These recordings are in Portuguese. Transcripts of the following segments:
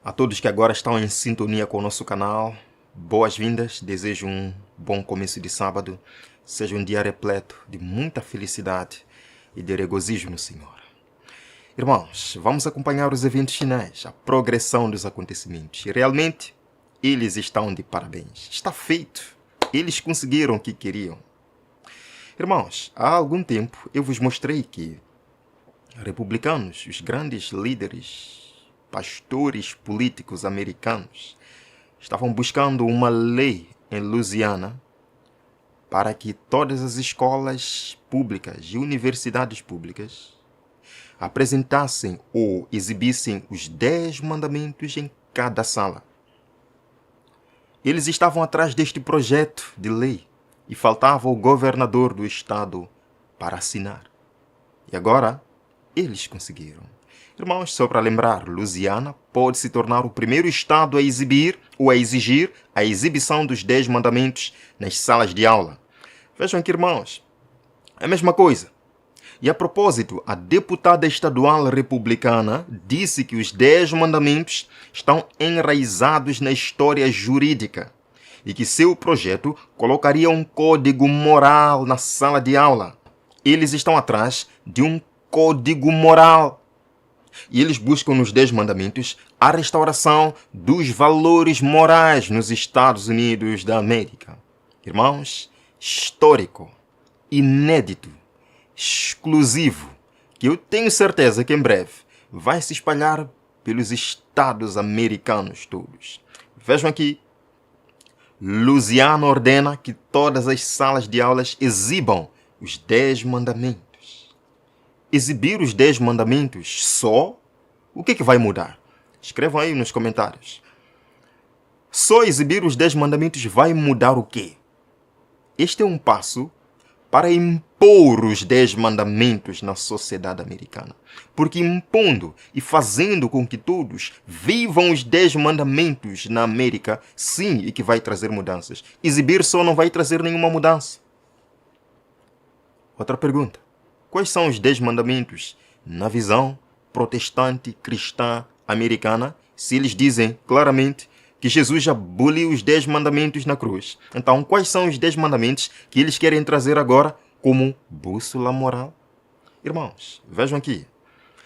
A todos que agora estão em sintonia com o nosso canal, boas-vindas, desejo um bom começo de sábado, seja um dia repleto de muita felicidade e de regozijo no Senhor. Irmãos, vamos acompanhar os eventos finais, a progressão dos acontecimentos. E realmente, eles estão de parabéns. Está feito. Eles conseguiram o que queriam. Irmãos, há algum tempo eu vos mostrei que republicanos, os grandes líderes, pastores políticos americanos, estavam buscando uma lei em Louisiana para que todas as escolas públicas e universidades públicas apresentassem ou exibissem os 10 mandamentos em cada sala. Eles estavam atrás deste projeto de lei e faltava o governador do estado para assinar. E agora, eles conseguiram. Irmãos, só para lembrar, Louisiana pode se tornar o primeiro estado a exibir ou a exigir a exibição dos 10 mandamentos nas salas de aula. Vejam aqui, irmãos, é a mesma coisa. E a propósito, a deputada estadual republicana disse que os 10 mandamentos estão enraizados na história jurídica e que seu projeto colocaria um código moral na sala de aula. Eles estão atrás de um código moral. E eles buscam nos 10 mandamentos a restauração dos valores morais nos Estados Unidos da América. Irmãos, histórico, inédito, exclusivo, que eu tenho certeza que em breve vai se espalhar pelos estados americanos todos. Vejam aqui, Louisiana ordena que todas as salas de aulas exibam os 10 mandamentos. Exibir os 10 mandamentos só? O que vai mudar? Escrevam aí nos comentários. Só exibir os 10 mandamentos vai mudar o quê? Este é um passo para impor os 10 mandamentos na sociedade americana. Porque impondo e fazendo com que todos vivam os 10 mandamentos na América, sim, e que vai trazer mudanças. Exibir só não vai trazer nenhuma mudança. Outra pergunta. Quais são os 10 mandamentos na visão protestante cristã americana, se eles dizem claramente que Jesus aboliu os 10 mandamentos na cruz? Então, quais são os 10 mandamentos que eles querem trazer agora como bússola moral? Irmãos, vejam aqui.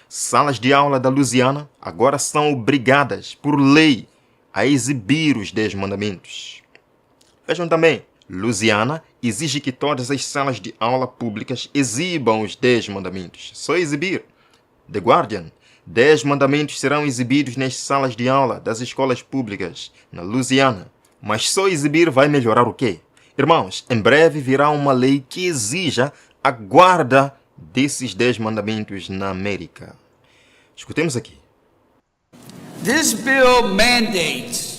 Salas de aula da Louisiana agora são obrigadas, por lei, a exibir os 10 mandamentos. Vejam também. Louisiana exige que todas as salas de aula públicas exibam os 10 mandamentos. Só exibir. The Guardian. 10 mandamentos serão exibidos nas salas de aula das escolas públicas na Louisiana. Mas só exibir vai melhorar o quê? Irmãos, em breve virá uma lei que exija a guarda desses 10 mandamentos na América. Escutemos aqui. This bill mandates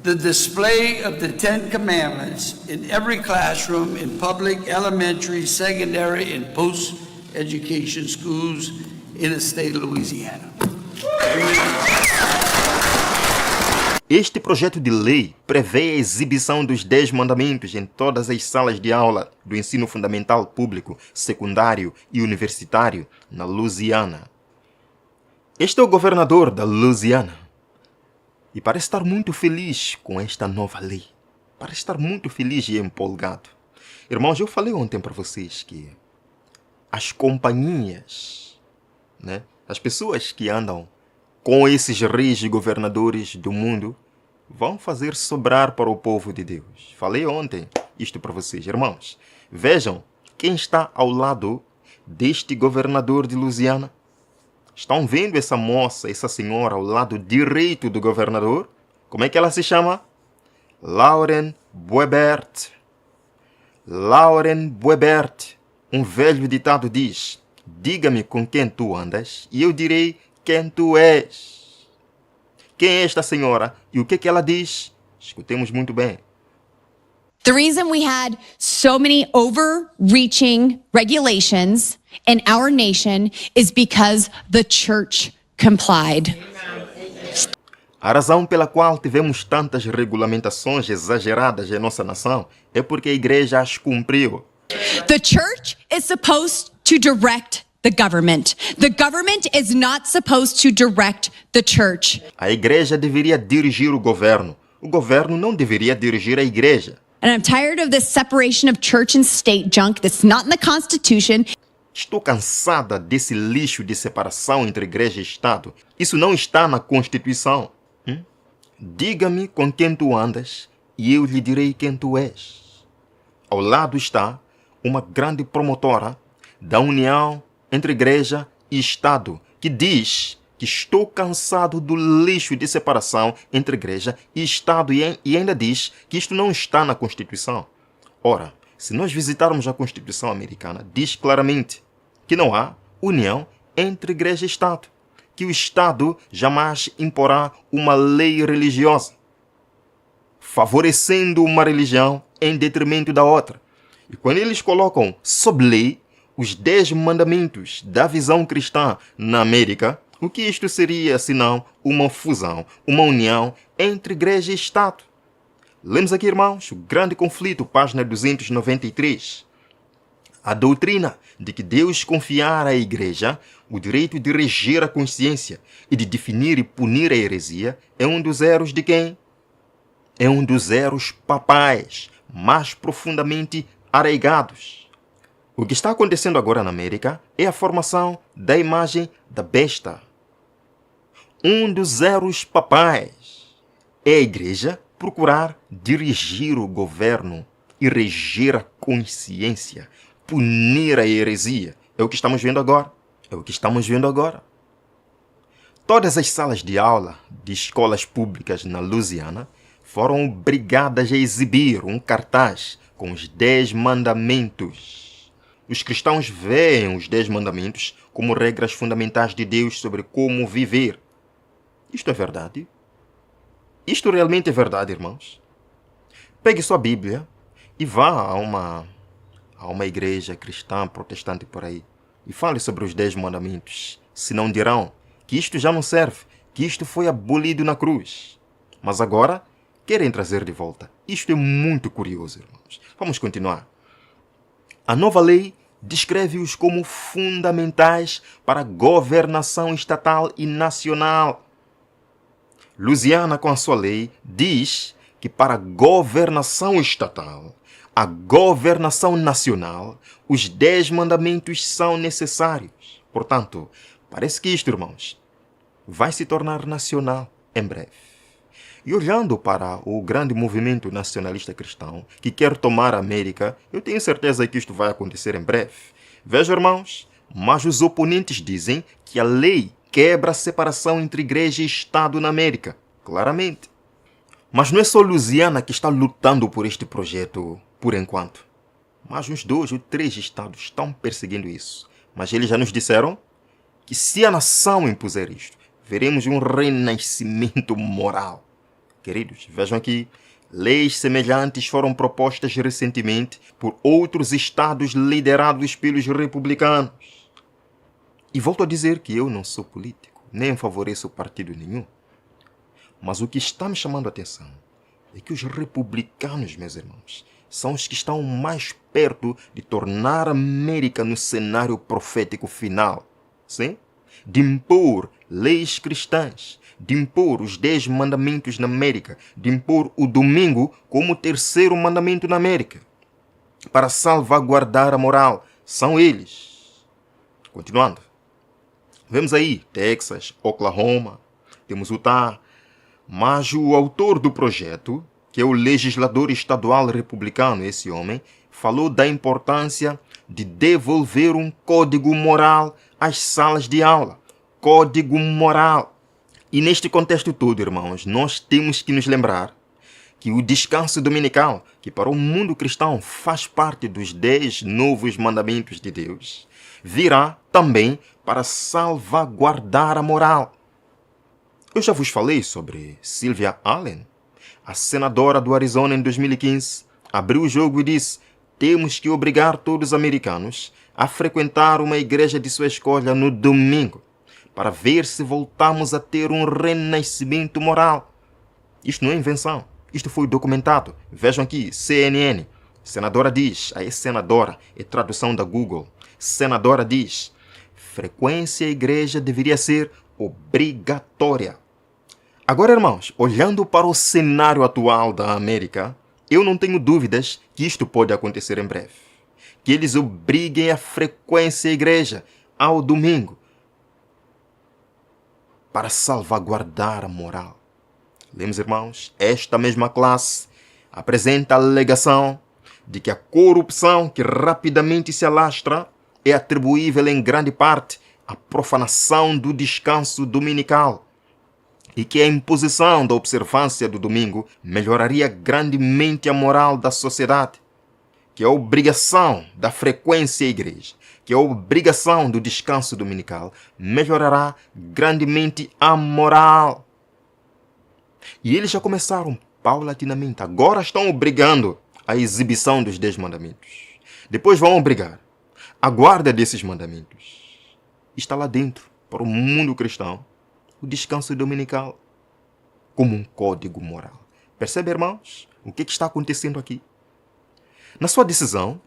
the display of the 10 Commandments in every classroom in public, elementary, secondary, and post-education schools in the state of Louisiana. Este projeto de lei prevê a exibição dos 10 mandamentos em todas as salas de aula do ensino fundamental público, secundário e universitário na Louisiana. Este é o governador da Louisiana. E parece estar muito feliz com esta nova lei. Parece estar muito feliz e empolgado. Irmãos, eu falei ontem para vocês que as companhias, as pessoas que andam com esses reis e governadores do mundo, vão fazer sobrar para o povo de Deus. Falei ontem isto para vocês, irmãos. Vejam quem está ao lado deste governador de Louisiana. Estão vendo essa moça, essa senhora ao lado direito do governador? Como é que ela se chama? Lauren Boebert. Lauren Boebert. Um velho ditado diz: diga-me com quem tu andas e eu direi quem tu és. Quem é esta senhora e o que ela diz? Escutemos muito bem. The reason we had so many overreaching regulations in our nation is because the church complied. A razão pela qual tivemos tantas regulamentações exageradas em nossa nação é porque a igreja as cumpriu. The church is supposed to direct the government. The government is not supposed to direct the church. A igreja deveria dirigir o governo não deveria dirigir a igreja. And I'm tired of this separation of church and state junk that's not in the Constitution. Estou cansada desse lixo de separação entre igreja e Estado. Isso não está na Constituição. Diga-me com quem tu andas e eu lhe direi quem tu és. Ao lado está uma grande promotora da união entre igreja e Estado, que diz que estou cansado do lixo de separação entre igreja e Estado e ainda diz que isto não está na Constituição. Ora, se nós visitarmos a Constituição americana, diz claramente que não há união entre igreja e Estado, que o Estado jamais imporá uma lei religiosa, favorecendo uma religião em detrimento da outra. E quando eles colocam sob lei os 10 mandamentos da visão cristã na América, o que isto seria senão uma fusão, uma união entre igreja e Estado? Lemos aqui, irmãos, o grande conflito, página 293. A doutrina de que Deus confiara à igreja o direito de reger a consciência e de definir e punir a heresia é um dos erros de quem? É um dos erros papais mais profundamente arraigados. O que está acontecendo agora na América é a formação da imagem da besta. Um dos erros papais é a igreja procurar dirigir o governo e reger a consciência, punir a heresia. É o que estamos vendo agora. Todas as salas de aula de escolas públicas na Louisiana foram obrigadas a exibir um cartaz com os 10 mandamentos. Os cristãos veem os 10 mandamentos como regras fundamentais de Deus sobre como viver. Isto é verdade? Isto realmente é verdade, irmãos? Pegue sua Bíblia e vá a uma igreja cristã, protestante por aí e fale sobre os 10 mandamentos. Senão dirão que isto já não serve, que isto foi abolido na cruz. Mas agora querem trazer de volta. Isto é muito curioso, irmãos. Vamos continuar. A nova lei descreve-os como fundamentais para a governação estatal e nacional. Louisiana, com a sua lei, diz que para a governação estatal, a governação nacional, os 10 mandamentos são necessários. Portanto, parece que isto, irmãos, vai se tornar nacional em breve. E olhando para o grande movimento nacionalista cristão que quer tomar a América, eu tenho certeza que isto vai acontecer em breve. Vejam, irmãos, mas os oponentes dizem que a lei quebra a separação entre igreja e Estado na América, claramente. Mas não é só Louisiana que está lutando por este projeto por enquanto. Mas uns 2 ou 3 estados estão perseguindo isso. Mas eles já nos disseram que se a nação impuser isto, veremos um renascimento moral. Queridos, vejam aqui, leis semelhantes foram propostas recentemente por outros estados liderados pelos republicanos. E volto a dizer que eu não sou político, nem favoreço partido nenhum. Mas o que está me chamando a atenção é que os republicanos, meus irmãos, são os que estão mais perto de tornar a América no cenário profético final. Sim? De impor leis cristãs, de impor os 10 mandamentos na América, de impor o domingo como o 3º mandamento na América, para salvaguardar a moral. São eles. Continuando. Vemos aí Texas, Oklahoma, temos Utah, mas o autor do projeto, que é o legislador estadual republicano, esse homem, falou da importância de devolver um código moral às salas de aula. Código moral. E neste contexto todo, irmãos, nós temos que nos lembrar que o descanso dominical, que para o mundo cristão faz parte dos 10 novos mandamentos de Deus, virá também para salvaguardar a moral. Eu já vos falei sobre Sylvia Allen, a senadora do Arizona em 2015. Abriu o jogo e disse: temos que obrigar todos os americanos a frequentar uma igreja de sua escolha no domingo, para ver se voltamos a ter um renascimento moral. Isto não é invenção. Isto foi documentado. Vejam aqui, CNN. Senadora diz, a senadora é tradução da Google. Senadora diz: frequência à igreja deveria ser obrigatória. Agora, irmãos, olhando para o cenário atual da América, eu não tenho dúvidas que isto pode acontecer em breve. Que eles obriguem a frequência à igreja ao domingo para salvaguardar a moral. Lemos, irmãos, esta mesma classe apresenta a alegação de que a corrupção que rapidamente se alastra é atribuível em grande parte à profanação do descanso dominical e que a imposição da observância do domingo melhoraria grandemente a moral da sociedade, que a obrigação da frequência à igreja, que a obrigação do descanso dominical melhorará grandemente a moral. E eles já começaram paulatinamente. Agora estão obrigando a exibição dos 10 mandamentos. Depois vão obrigar a guarda desses mandamentos. Está lá dentro, para o mundo cristão, o descanso dominical como um código moral. Percebe, irmãos, o que está acontecendo aqui? Na sua decisão,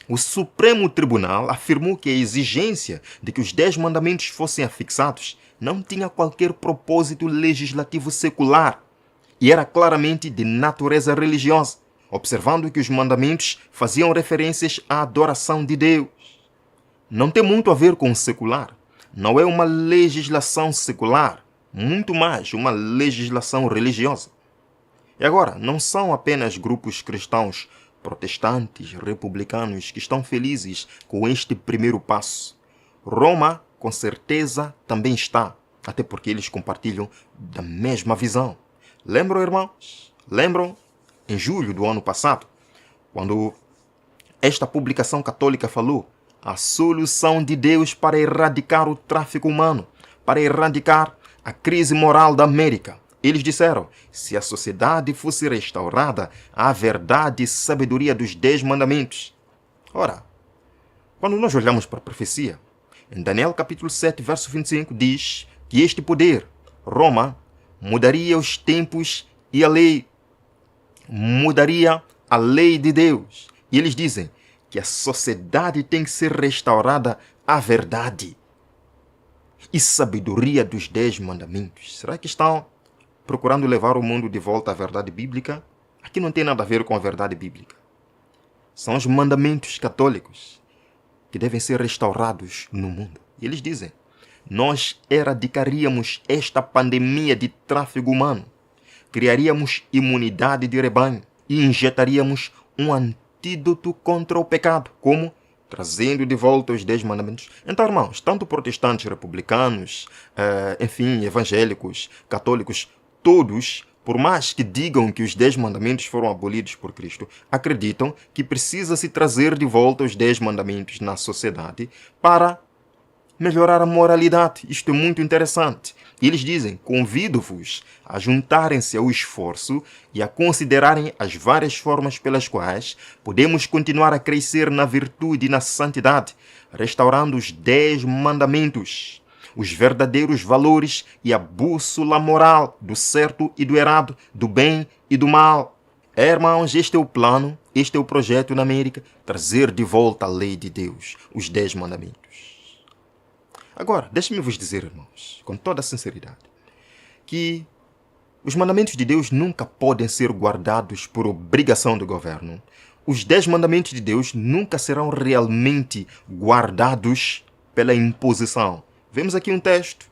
o Supremo Tribunal afirmou que a exigência de que os 10 mandamentos fossem afixados não tinha qualquer propósito legislativo secular e era claramente de natureza religiosa, observando que os mandamentos faziam referências à adoração de Deus. Não tem muito a ver com o secular. Não é uma legislação secular, muito mais uma legislação religiosa. E agora, não são apenas grupos cristãos protestantes, republicanos, que estão felizes com este primeiro passo. Roma, com certeza, também está, até porque eles compartilham da mesma visão. Lembram, irmãos? Lembram? Em julho do ano passado, quando esta publicação católica falou a solução de Deus para erradicar o tráfico humano, para erradicar a crise moral da América. Eles disseram, se a sociedade fosse restaurada à verdade e sabedoria dos 10 mandamentos. Ora, quando nós olhamos para a profecia, em Daniel capítulo 7, verso 25, diz que este poder, Roma, mudaria os tempos e a lei, mudaria a lei de Deus. E eles dizem que a sociedade tem que ser restaurada à verdade e sabedoria dos 10 mandamentos. Será que estão procurando levar o mundo de volta à verdade bíblica? Aqui não tem nada a ver com a verdade bíblica. São os mandamentos católicos que devem ser restaurados no mundo. E eles dizem, nós erradicaríamos esta pandemia de tráfico humano, criaríamos imunidade de rebanho e injetaríamos um antídoto contra o pecado, como trazendo de volta os 10 mandamentos. Então, irmãos, tanto protestantes, republicanos, evangélicos, católicos, todos, por mais que digam que os 10 mandamentos foram abolidos por Cristo, acreditam que precisa se trazer de volta os 10 mandamentos na sociedade para melhorar a moralidade. Isto é muito interessante. E eles dizem, convido-vos a juntarem-se ao esforço e a considerarem as várias formas pelas quais podemos continuar a crescer na virtude e na santidade, restaurando os 10 mandamentos, os verdadeiros valores e a bússola moral do certo e do errado, do bem e do mal. Irmãos, este é o plano, este é o projeto na América, trazer de volta a lei de Deus, os 10 mandamentos. Agora, deixe-me vos dizer, irmãos, com toda a sinceridade, que os mandamentos de Deus nunca podem ser guardados por obrigação do governo. Os 10 mandamentos de Deus nunca serão realmente guardados pela imposição. Vemos aqui um texto.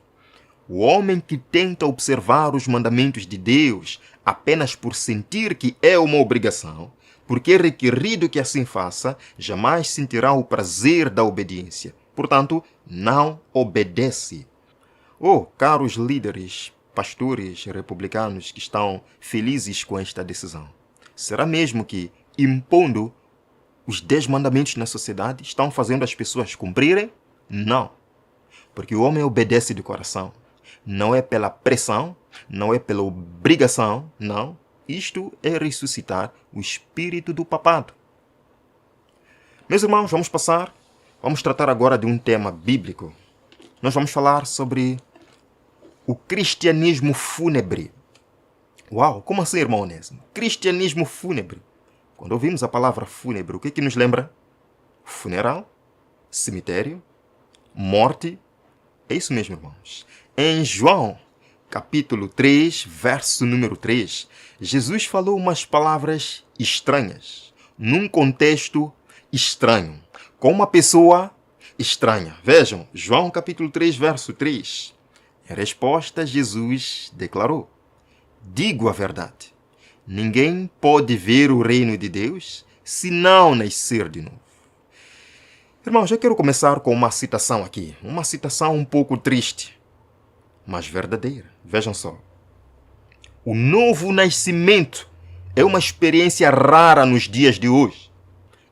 O homem que tenta observar os mandamentos de Deus apenas por sentir que é uma obrigação, porque é requerido que assim faça, jamais sentirá o prazer da obediência. Portanto, não obedece. Oh, caros líderes, pastores republicanos que estão felizes com esta decisão, será mesmo que, impondo os 10 mandamentos na sociedade, estão fazendo as pessoas cumprirem? Não. Porque o homem obedece de coração. Não é pela pressão, não é pela obrigação, não. Isto é ressuscitar o espírito do papado. Meus irmãos, vamos tratar agora de um tema bíblico. Nós vamos falar sobre o cristianismo fúnebre. Uau, como assim, irmão Onésimo? Cristianismo fúnebre. Quando ouvimos a palavra fúnebre, o que nos lembra? Funeral, cemitério, morte. É isso mesmo, irmãos. Em João, capítulo 3, verso número 3, Jesus falou umas palavras estranhas, num contexto estranho, com uma pessoa estranha. Vejam, João capítulo 3, verso 3. Em resposta, Jesus declarou: digo a verdade, ninguém pode ver o reino de Deus se não nascer de novo. Irmãos, eu quero começar com uma citação aqui, uma citação um pouco triste, mas verdadeira. Vejam só. O novo nascimento é uma experiência rara nos dias de hoje.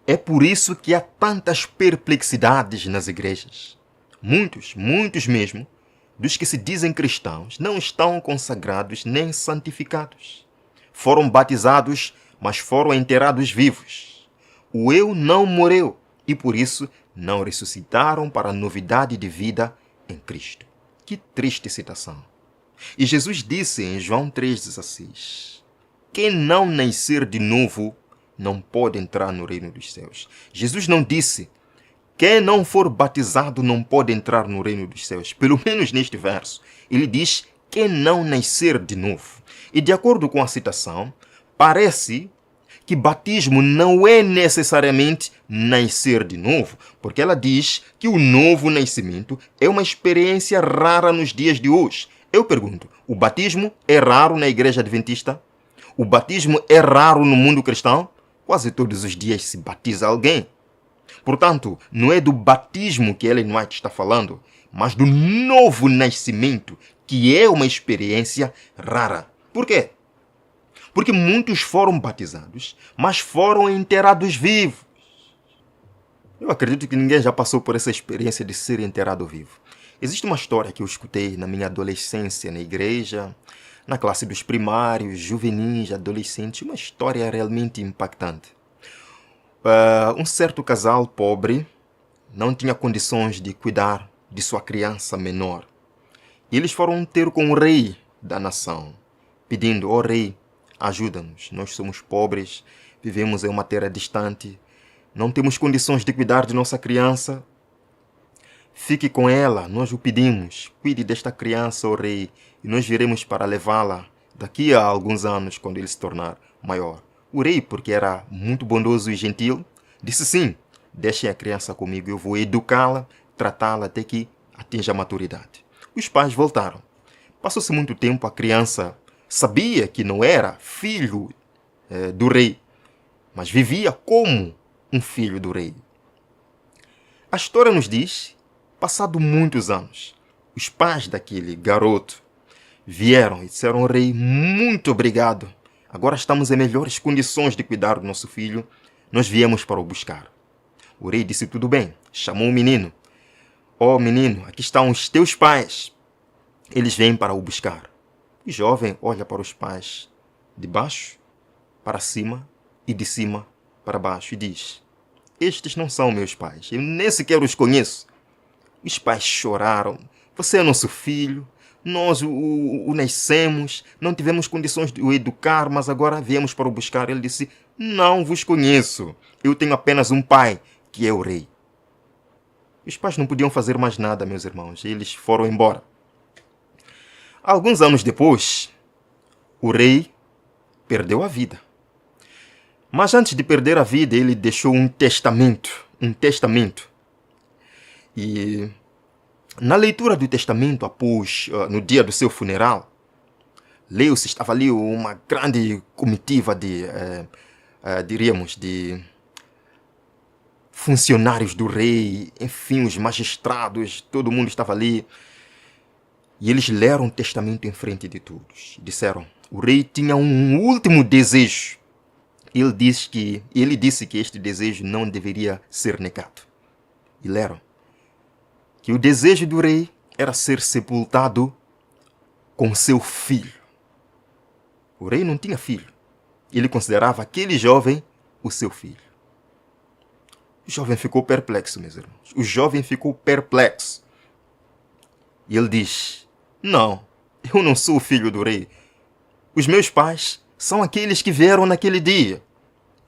É por isso que há tantas perplexidades nas igrejas. Muitos mesmo, dos que se dizem cristãos, não estão consagrados nem santificados. Foram batizados, mas foram enterrados vivos. O eu não morreu e por isso não ressuscitaram para a novidade de vida em Cristo. Que triste citação. E Jesus disse em João 3,16: quem não nascer de novo não pode entrar no reino dos céus. Jesus não disse: quem não for batizado não pode entrar no reino dos céus. Pelo menos neste verso, ele diz: quem não nascer de novo. E de acordo com a citação, parece que batismo não é necessariamente nascer de novo, porque ela diz que o novo nascimento é uma experiência rara nos dias de hoje. Eu pergunto, o batismo é raro na igreja adventista? O batismo é raro no mundo cristão? Quase todos os dias se batiza alguém. Portanto, não é do batismo que Ellen White está falando, mas do novo nascimento, que é uma experiência rara. Por quê? Porque muitos foram batizados, mas foram enterrados vivos. Eu acredito que ninguém já passou por essa experiência de ser enterrado vivo. Existe uma história que eu escutei na minha adolescência na igreja, na classe dos primários, juvenis, adolescentes, uma história realmente impactante. Um certo casal pobre não tinha condições de cuidar de sua criança menor. E eles foram ter com o rei da nação, pedindo: ó rei, ajuda-nos, nós somos pobres, vivemos em uma terra distante, não temos condições de cuidar de nossa criança. Fique com ela, nós o pedimos, cuide desta criança, ó rei, e nós viremos para levá-la daqui a alguns anos, quando ele se tornar maior. O rei, porque era muito bondoso e gentil, disse: sim, deixem a criança comigo, eu vou educá-la, tratá-la até que atinja a maturidade. Os pais voltaram. Passou-se muito tempo, a criança sabia que não era filho do rei, mas vivia como um filho do rei. A história nos diz, passado muitos anos, os pais daquele garoto vieram e disseram ao rei: muito obrigado, agora estamos em melhores condições de cuidar do nosso filho, nós viemos para o buscar. O rei disse: tudo bem, chamou o menino. Ó menino, aqui estão os teus pais, eles vêm para o buscar. O jovem olha para os pais de baixo para cima e de cima para baixo e diz: estes não são meus pais, eu nem sequer os conheço. Os pais choraram: você é nosso filho, nós o nascemos, não tivemos condições de o educar, mas agora viemos para o buscar. Ele disse: não vos conheço, eu tenho apenas um pai, que é o rei. Os pais não podiam fazer mais nada, meus irmãos, eles foram embora. Alguns anos depois, o rei perdeu a vida. Mas antes de perder a vida, ele deixou um testamento. E na leitura do testamento, no dia do seu funeral, leu-se, estava ali uma grande comitiva de funcionários do rei, enfim, os magistrados, todo mundo estava ali. E eles leram o testamento em frente de todos. Disseram: o rei tinha um último desejo. Ele disse que este desejo não deveria ser negado. E leram que o desejo do rei era ser sepultado com seu filho. O rei não tinha filho. Ele considerava aquele jovem o seu filho. O jovem ficou perplexo, meus irmãos. O jovem ficou perplexo. E ele diz: não, eu não sou o filho do rei. Os meus pais são aqueles que vieram naquele dia.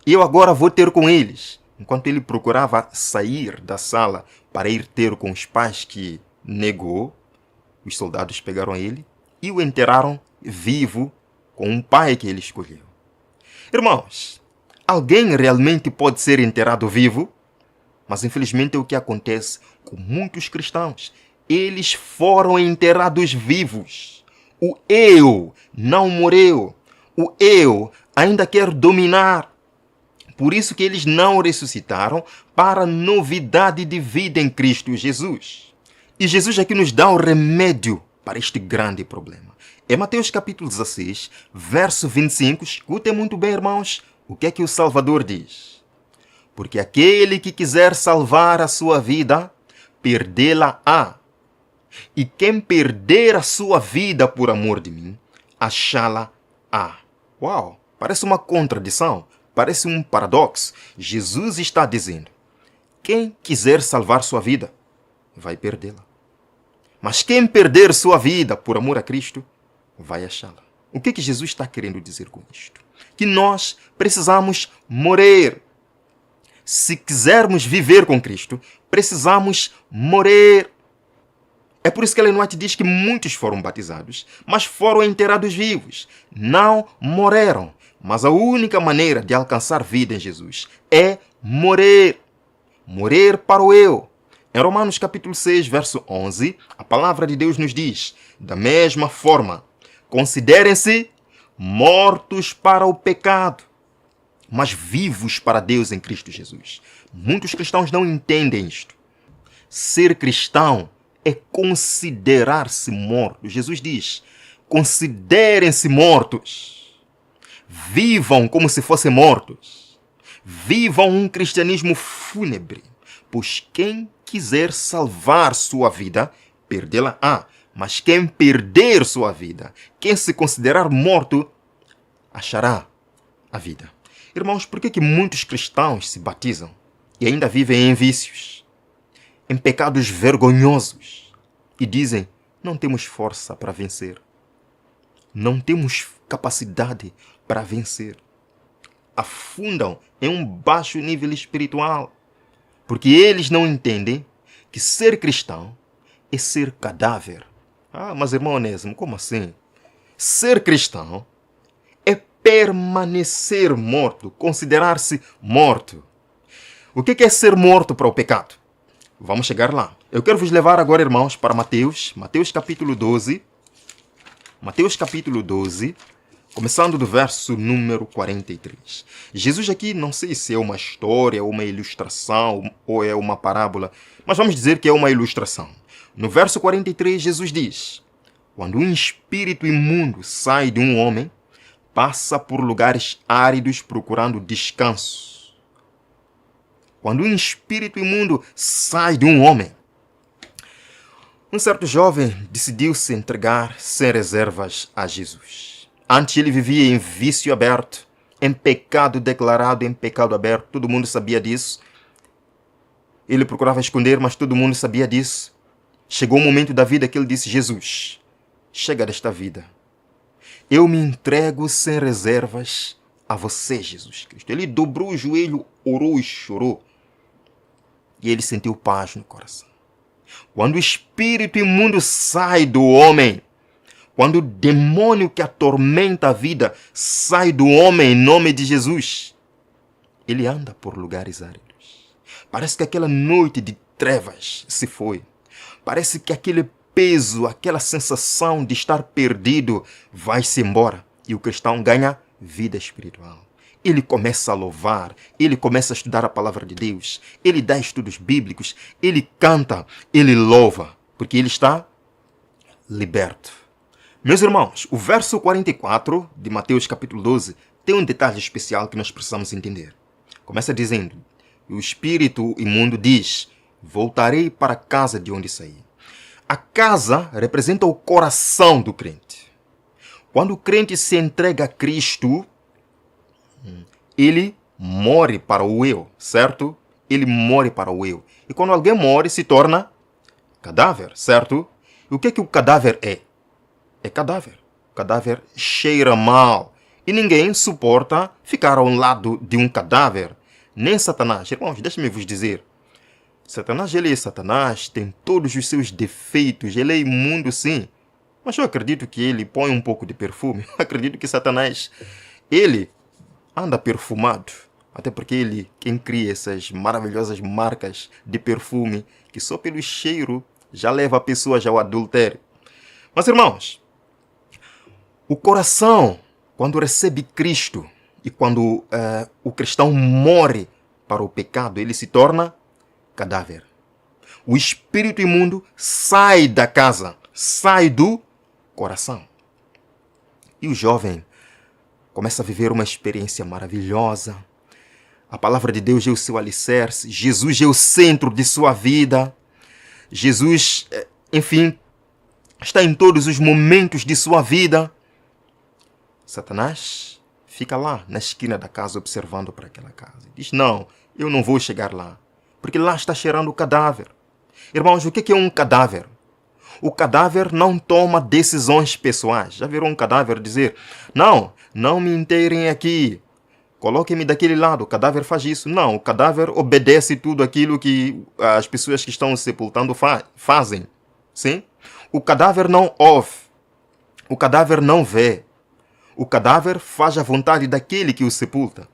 E eu agora vou ter com eles. enquanto ele procurava sair da sala para ir ter com os pais que negou, os soldados pegaram ele e o enterraram vivo com um pai que ele escolheu. Irmãos, alguém realmente pode ser enterrado vivo? Mas infelizmente é o que acontece com muitos cristãos. Eles foram enterrados vivos. O eu não morreu. O eu ainda quer dominar. Por isso que eles não ressuscitaram para a novidade de vida em Cristo Jesus. E Jesus aqui nos dá o remédio para este grande problema. É Mateus capítulo 16, verso 25. Escutem muito bem, irmãos, o que é que o Salvador diz. Porque aquele que quiser salvar a sua vida, perdê-la-á. E quem perder a sua vida por amor de mim, achá-la-á. Uau, parece uma contradição, parece um paradoxo. Jesus está dizendo, quem quiser salvar sua vida, vai perdê-la. Mas quem perder sua vida por amor a Cristo, vai achá-la. O que Jesus está querendo dizer com isto? Que nós precisamos morrer. Se quisermos viver com Cristo, precisamos morrer. É por isso que Ellen White diz que muitos foram batizados, mas foram enterrados vivos. Não morreram. Mas a única maneira de alcançar vida em Jesus é morrer. Morrer para o eu. Em Romanos capítulo 6, verso 11, a palavra de Deus nos diz, da mesma forma, considerem-se mortos para o pecado, mas vivos para Deus em Cristo Jesus. Muitos cristãos não entendem isto. Ser cristão é considerar-se morto. Jesus diz, considerem-se mortos. Vivam como se fossem mortos. Vivam um cristianismo fúnebre, pois quem quiser salvar sua vida, perdê-la-á. Mas quem perder sua vida, quem se considerar morto, achará a vida. Irmãos, por que muitos cristãos se batizam e ainda vivem em vícios, em pecados vergonhosos e dizem, não temos força para vencer, não temos capacidade para vencer? Afundam em um baixo nível espiritual, porque eles não entendem que ser cristão é ser cadáver. Ah, mas irmão Onésimo, como assim? Ser cristão é permanecer morto, considerar-se morto. O que é ser morto para o pecado? Vamos chegar lá. Eu quero vos levar agora, irmãos, para Mateus capítulo 12. Mateus capítulo 12, começando do verso número 43. Jesus aqui, não sei se é uma história, uma ilustração, ou é uma parábola, mas vamos dizer que é uma ilustração. No verso 43, Jesus diz, quando um espírito imundo sai de um homem, passa por lugares áridos procurando descanso. Quando um espírito imundo sai de um homem, um certo jovem decidiu se entregar sem reservas a Jesus. Antes ele vivia em vício aberto, em pecado declarado, em pecado aberto. Todo mundo sabia disso. Ele procurava esconder, mas todo mundo sabia disso. Chegou um momento da vida que ele disse, Jesus, chega desta vida. Eu me entrego sem reservas a você, Jesus Cristo. Ele dobrou o joelho, orou e chorou. E ele sentiu paz no coração. Quando o espírito imundo sai do homem, quando o demônio que atormenta a vida sai do homem em nome de Jesus, ele anda por lugares áridos. Parece que aquela noite de trevas se foi. Parece que aquele peso, aquela sensação de estar perdido vai-se embora. E o cristão ganha vida espiritual. Ele começa a louvar, ele começa a estudar a palavra de Deus, ele dá estudos bíblicos, ele canta, ele louva, porque ele está liberto. Meus irmãos, o verso 44 de Mateus capítulo 12 tem um detalhe especial que nós precisamos entender. Começa dizendo, o espírito imundo diz, voltarei para a casa de onde saí. A casa representa o coração do crente. Quando o crente se entrega a Cristo, ele morre para o eu, certo? Ele morre para o eu. E quando alguém morre, se torna cadáver, certo? E o que o cadáver é? É cadáver. O cadáver cheira mal. E ninguém suporta ficar ao lado de um cadáver. nem Satanás. Irmãos, deixe-me vos dizer. Satanás, ele é Satanás, tem todos os seus defeitos, ele é imundo sim. Mas eu acredito que ele põe um pouco de perfume. Eu acredito que Satanás, ele anda perfumado. Até porque ele, quem cria essas maravilhosas marcas de perfume, que só pelo cheiro já leva a pessoa ao adultério. Mas irmãos, o coração, quando recebe Cristo e quando o cristão morre para o pecado, ele se torna cadáver. O espírito imundo sai da casa, sai do coração. E o jovem começa a viver uma experiência maravilhosa. A palavra de Deus é o seu alicerce. Jesus é o centro de sua vida. Jesus, enfim, está em todos os momentos de sua vida. Satanás fica lá na esquina da casa observando para aquela casa. Diz, não, eu não vou chegar lá, porque lá está cheirando o cadáver. Irmãos, o que é um cadáver? O cadáver não toma decisões pessoais. Já viram um cadáver dizer, não me enterrem aqui, coloquem-me daquele lado. O cadáver faz isso. Não, o cadáver obedece tudo aquilo que as pessoas que estão sepultando fazem. Sim? O cadáver não ouve. O cadáver não vê. O cadáver faz a vontade daquele que o sepulta.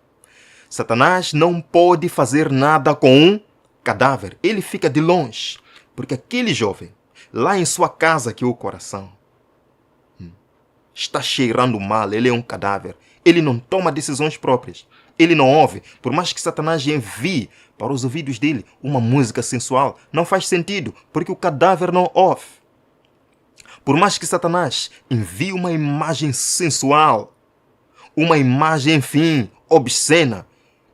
Satanás não pode fazer nada com um cadáver. Ele fica de longe. Porque aquele jovem, lá em sua casa, que é o coração, está cheirando mal, ele é um cadáver. Ele não toma decisões próprias. Ele não ouve. Por mais que Satanás envie para os ouvidos dele uma música sensual, não faz sentido, porque o cadáver não ouve. Por mais que Satanás envie uma imagem sensual, uma imagem, enfim, obscena,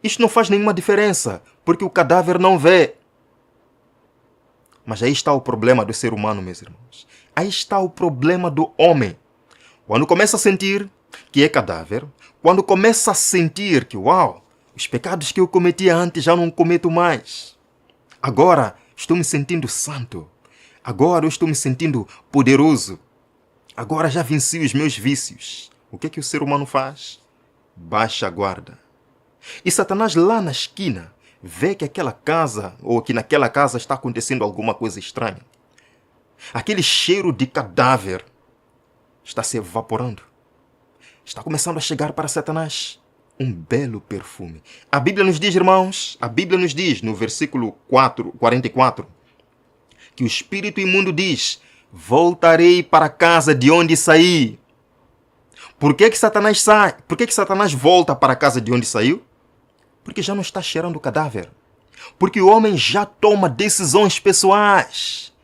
isto não faz nenhuma diferença, porque o cadáver não vê. Mas aí está o problema do ser humano, meus irmãos. Aí está o problema do homem. Quando começa a sentir que é cadáver, quando começa a sentir que, os pecados que eu cometia antes já não cometo mais. Agora estou me sentindo santo. Agora eu estou me sentindo poderoso. Agora já venci os meus vícios. O que o ser humano faz? Baixa a guarda. E Satanás lá na esquina vê que aquela casa, ou que naquela casa está acontecendo alguma coisa estranha. Aquele cheiro de cadáver está se evaporando. Está começando a chegar para Satanás um belo perfume. A Bíblia nos diz, irmãos, no versículo 44, que o espírito imundo diz, voltarei para a casa de onde saí. Por que Satanás sai? Por que Satanás volta para a casa de onde saiu? Porque já não está cheirando cadáver. Porque o homem já toma decisões pessoais.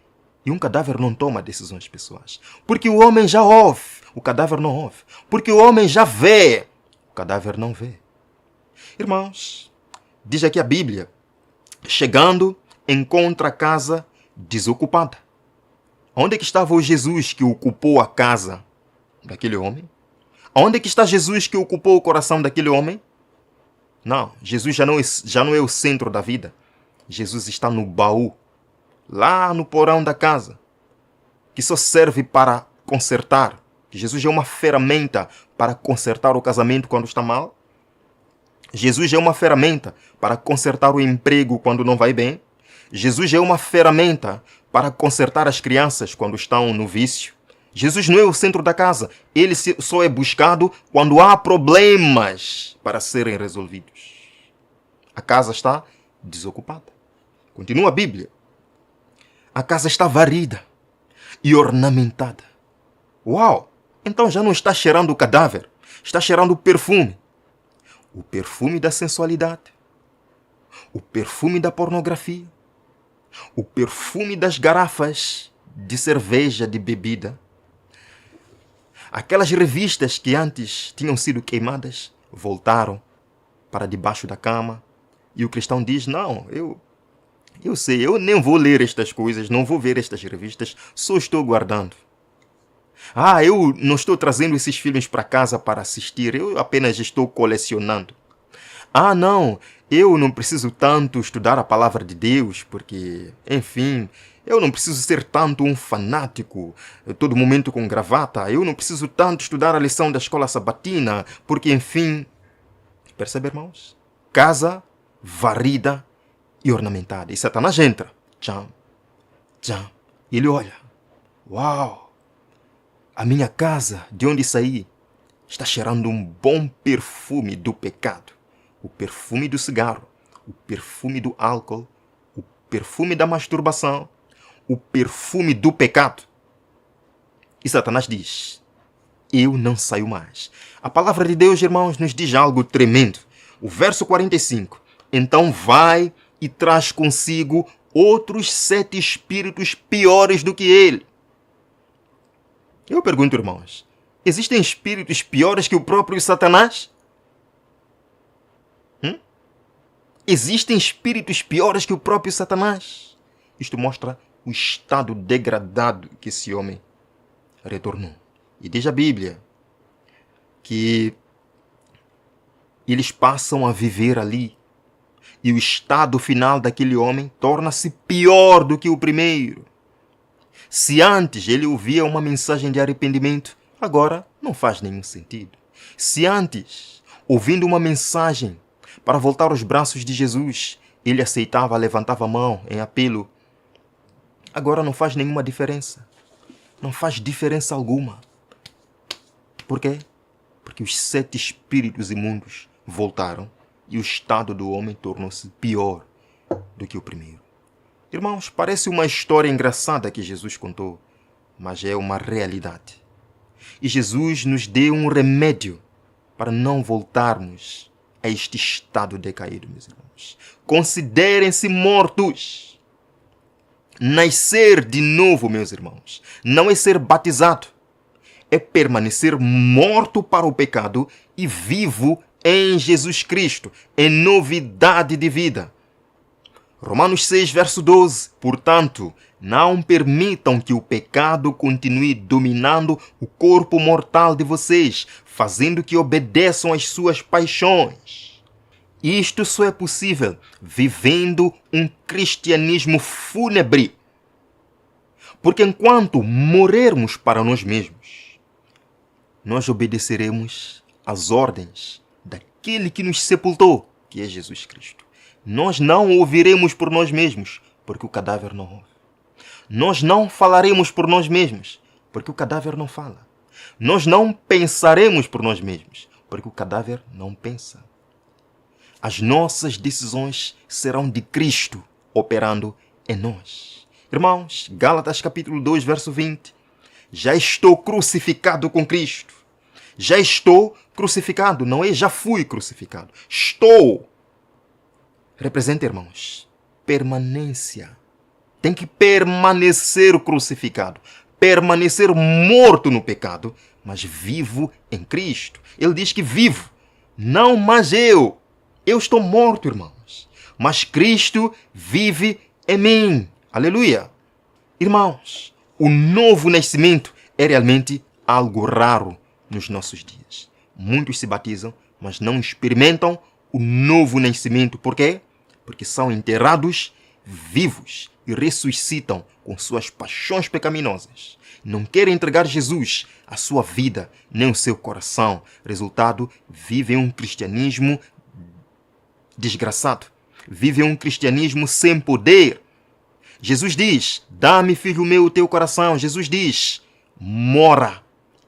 E um cadáver não toma decisões pessoais. Porque o homem já ouve, o cadáver não ouve. Porque o homem já vê, o cadáver não vê. Irmãos, diz aqui a Bíblia, chegando, encontra a casa desocupada. Onde é que estava o Jesus que ocupou a casa daquele homem? Onde é que está Jesus que ocupou o coração daquele homem? Não, Jesus já não é o centro da vida. Jesus está no baú, lá no porão da casa, que só serve para consertar. Jesus é uma ferramenta para consertar o casamento quando está mal. Jesus é uma ferramenta para consertar o emprego quando não vai bem. Jesus é uma ferramenta para consertar as crianças quando estão no vício. Jesus não é o centro da casa. Ele só é buscado quando há problemas para serem resolvidos. A casa está desocupada. Continua a Bíblia. A casa está varrida e ornamentada. Uau! Então já não está cheirando o cadáver. Está cheirando o perfume. O perfume da sensualidade. O perfume da pornografia. O perfume das garrafas de cerveja, de bebida. Aquelas revistas que antes tinham sido queimadas, voltaram para debaixo da cama. E o cristão diz, não, eu sei, eu nem vou ler estas coisas, não vou ver estas revistas, só estou guardando. Eu não estou trazendo esses filmes para casa para assistir, eu apenas estou colecionando. Não, eu não preciso tanto estudar a palavra de Deus, porque, enfim, eu não preciso ser tanto um fanático, todo momento com gravata. Eu não preciso tanto estudar a lição da escola sabatina, porque, enfim... Percebe, irmãos? Casa varrida e ornamentada. E Satanás entra. Tcham, tcham. E ele olha. Uau! A minha casa, de onde saí, está cheirando um bom perfume do pecado. O perfume do cigarro, o perfume do álcool, o perfume da masturbação, o perfume do pecado. E Satanás diz, eu não saio mais. A palavra de Deus, irmãos, nos diz algo tremendo. O verso 45. Então vai e traz consigo outros 7 espíritos piores do que ele. Eu pergunto, irmãos, existem espíritos piores que o próprio Satanás? Existem espíritos piores que o próprio Satanás? Isto mostra o estado degradado que esse homem retornou. E diz a Bíblia que eles passam a viver ali e o estado final daquele homem torna-se pior do que o primeiro. Se antes ele ouvia uma mensagem de arrependimento, agora não faz nenhum sentido. Se antes, ouvindo uma mensagem para voltar aos braços de Jesus, ele aceitava, levantava a mão em apelo, agora não faz nenhuma diferença. Não faz diferença alguma. Por quê? Porque os 7 espíritos imundos voltaram e o estado do homem tornou-se pior do que o primeiro. Irmãos, parece uma história engraçada que Jesus contou, mas é uma realidade. E Jesus nos deu um remédio para não voltarmos a este estado decaído, meus irmãos. Considerem-se mortos. Nascer de novo, meus irmãos, não é ser batizado. É permanecer morto para o pecado e vivo em Jesus Cristo, em novidade de vida. Romanos 6, verso 12. Portanto, não permitam que o pecado continue dominando o corpo mortal de vocês, fazendo que obedeçam às suas paixões. Isto só é possível vivendo um cristianismo fúnebre. Porque enquanto morrermos para nós mesmos, nós obedeceremos às ordens daquele que nos sepultou, que é Jesus Cristo. Nós não ouviremos por nós mesmos, porque o cadáver não ouve. Nós não falaremos por nós mesmos, porque o cadáver não fala. Nós não pensaremos por nós mesmos, porque o cadáver não pensa. As nossas decisões serão de Cristo operando em nós. Irmãos, Gálatas capítulo 2, verso 20. Já estou crucificado com Cristo. Já estou crucificado, não é já fui crucificado. Estou. Representa, irmãos, permanência. Tem que permanecer crucificado, permanecer morto no pecado, mas vivo em Cristo. Ele diz que vivo, não mais eu. Eu estou morto, irmãos, mas Cristo vive em mim. Aleluia. Irmãos, o novo nascimento é realmente algo raro nos nossos dias. Muitos se batizam, mas não experimentam o novo nascimento. Por quê? Porque são enterrados vivos e ressuscitam com suas paixões pecaminosas. Não querem entregar Jesus à sua vida, nem o seu coração. Resultado, vivem um cristianismo desgraçado. Vivem um cristianismo sem poder. Jesus diz, dá-me, filho meu, o teu coração. Jesus diz, mora.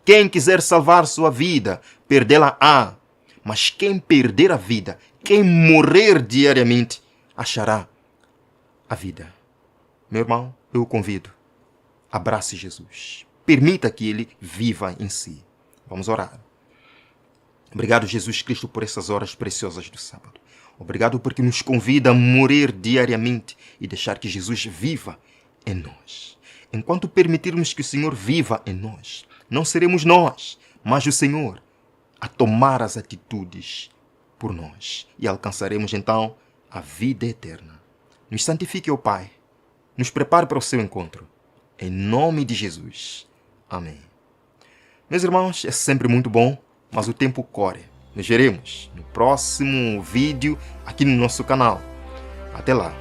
Quem quiser salvar sua vida, perdê-la-á. Mas quem perder a vida, quem morrer diariamente, achará a vida. Meu irmão, eu o convido. Abrace Jesus. Permita que Ele viva em si. Vamos orar. Obrigado, Jesus Cristo, por essas horas preciosas do sábado. Obrigado porque nos convida a morrer diariamente e deixar que Jesus viva em nós. Enquanto permitirmos que o Senhor viva em nós, não seremos nós, mas o Senhor a tomar as atitudes por nós. E alcançaremos então a vida eterna. Nos santifique, ó Pai. Nos prepare para o seu encontro. Em nome de Jesus. Amém. Meus irmãos, é sempre muito bom, mas o tempo corre. Nos veremos no próximo vídeo aqui no nosso canal. Até lá.